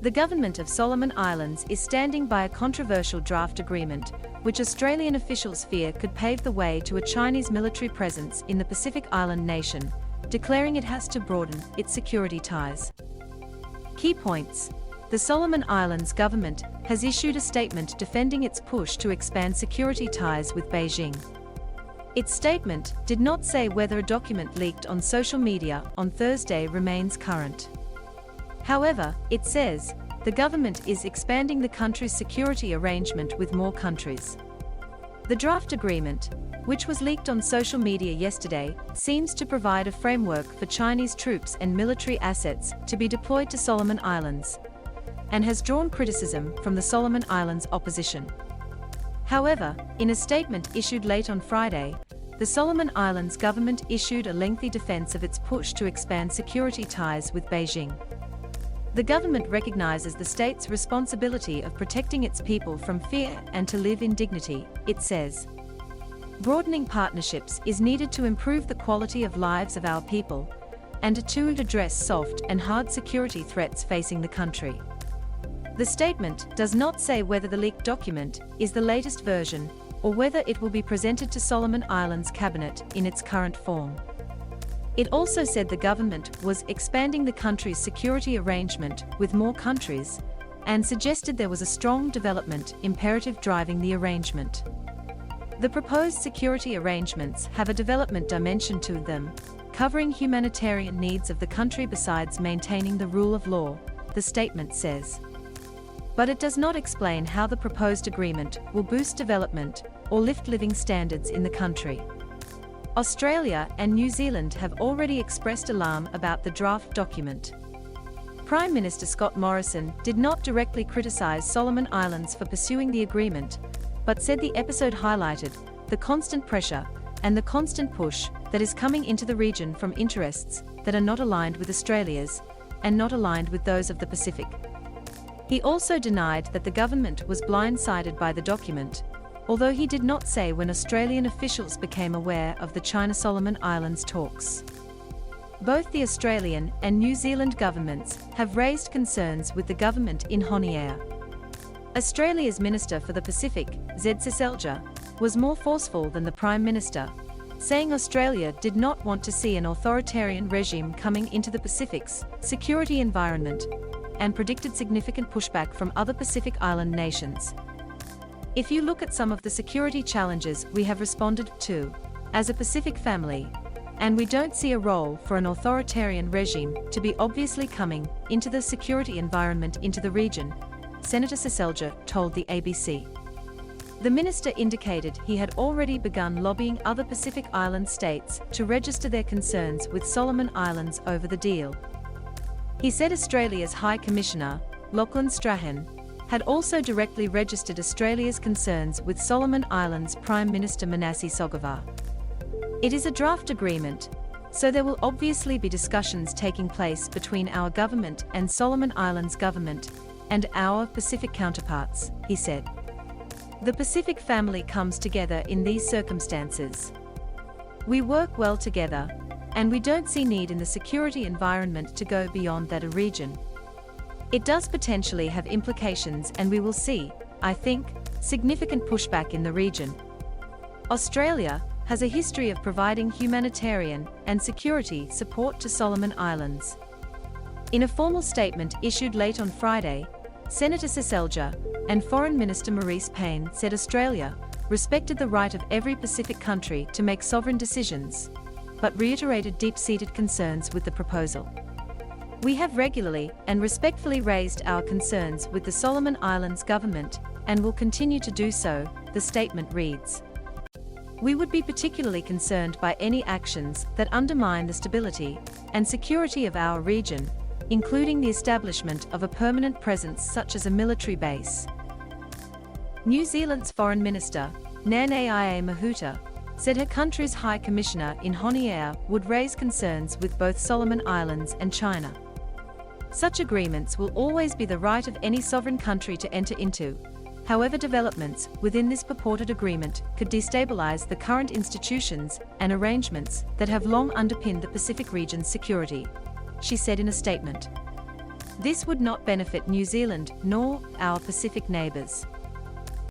The government of Solomon Islands is standing by a controversial draft agreement, which Australian officials fear could pave the way to a Chinese military presence in the Pacific island nation, declaring it has to broaden its security ties. Key points. The Solomon Islands government has issued a statement defending its push to expand security ties with Beijing. Its statement did not say whether a document leaked on social media on Thursday remains current. However, it says, the government is expanding the country's security arrangement with more countries. The draft agreement, which was leaked on social media yesterday, seems to provide a framework for Chinese troops and military assets to be deployed to Solomon Islands, and has drawn criticism from the Solomon Islands opposition. However, in a statement issued late on Friday, the Solomon Islands government issued a lengthy defense of its push to expand security ties with Beijing. The government recognizes the state's responsibility of protecting its people from fear and to live in dignity, it says. Broadening partnerships is needed to improve the quality of lives of our people, and to address soft and hard security threats facing the country. The statement does not say whether the leaked document is the latest version, or whether it will be presented to Solomon Islands cabinet in its current form. It also said the government was expanding the country's security arrangement with more countries, and suggested there was a strong development imperative driving the arrangement. The proposed security arrangements have a development dimension to them, covering humanitarian needs of the country besides maintaining the rule of law, the statement says. But it does not explain how the proposed agreement will boost development or lift living standards in the country. Australia and New Zealand have already expressed alarm about the draft document. Prime Minister Scott Morrison did not directly criticise Solomon Islands for pursuing the agreement, but said the episode highlighted the constant pressure and the constant push that is coming into the region from interests that are not aligned with Australia's and not aligned with those of the Pacific. He also denied that the government was blindsided by the document, although he did not say when Australian officials became aware of the China-Solomon Islands talks. Both the Australian and New Zealand governments have raised concerns with the government in Honiara. Australia's Minister for the Pacific, Zed Seselja, was more forceful than the Prime Minister, saying Australia did not want to see an authoritarian regime coming into the Pacific's security environment, and predicted significant pushback from other Pacific Island nations. If you look at some of the security challenges we have responded to, as a Pacific family, and we don't see a role for an authoritarian regime to be obviously coming into the security environment into the region, Senator Seselja told the ABC. The minister indicated he had already begun lobbying other Pacific Island states to register their concerns with Solomon Islands over the deal. He said Australia's High Commissioner, Lachlan Strahan, had also directly registered Australia's concerns with Solomon Islands Prime Minister Manasseh Sogavare. It is a draft agreement, so there will obviously be discussions taking place between our government and Solomon Islands government and our Pacific counterparts, he said. The Pacific family comes together in these circumstances. We work well together, and we don't see need in the security environment to go beyond that region. It does potentially have implications, and we will see, I think, significant pushback in the region. Australia has a history of providing humanitarian and security support to Solomon Islands. In a formal statement issued late on Friday, Senator Seselja and Foreign Minister Marise Payne said Australia respected the right of every Pacific country to make sovereign decisions, but reiterated deep-seated concerns with the proposal. We have regularly and respectfully raised our concerns with the Solomon Islands government and will continue to do so, the statement reads. We would be particularly concerned by any actions that undermine the stability and security of our region, including the establishment of a permanent presence such as a military base. New Zealand's Foreign Minister, Nanaia Mahuta, said her country's High Commissioner in Honiara would raise concerns with both Solomon Islands and China. Such agreements will always be the right of any sovereign country to enter into. However, developments within this purported agreement could destabilize the current institutions and arrangements that have long underpinned the Pacific region's security, she said in a statement. This would not benefit New Zealand nor our Pacific neighbours.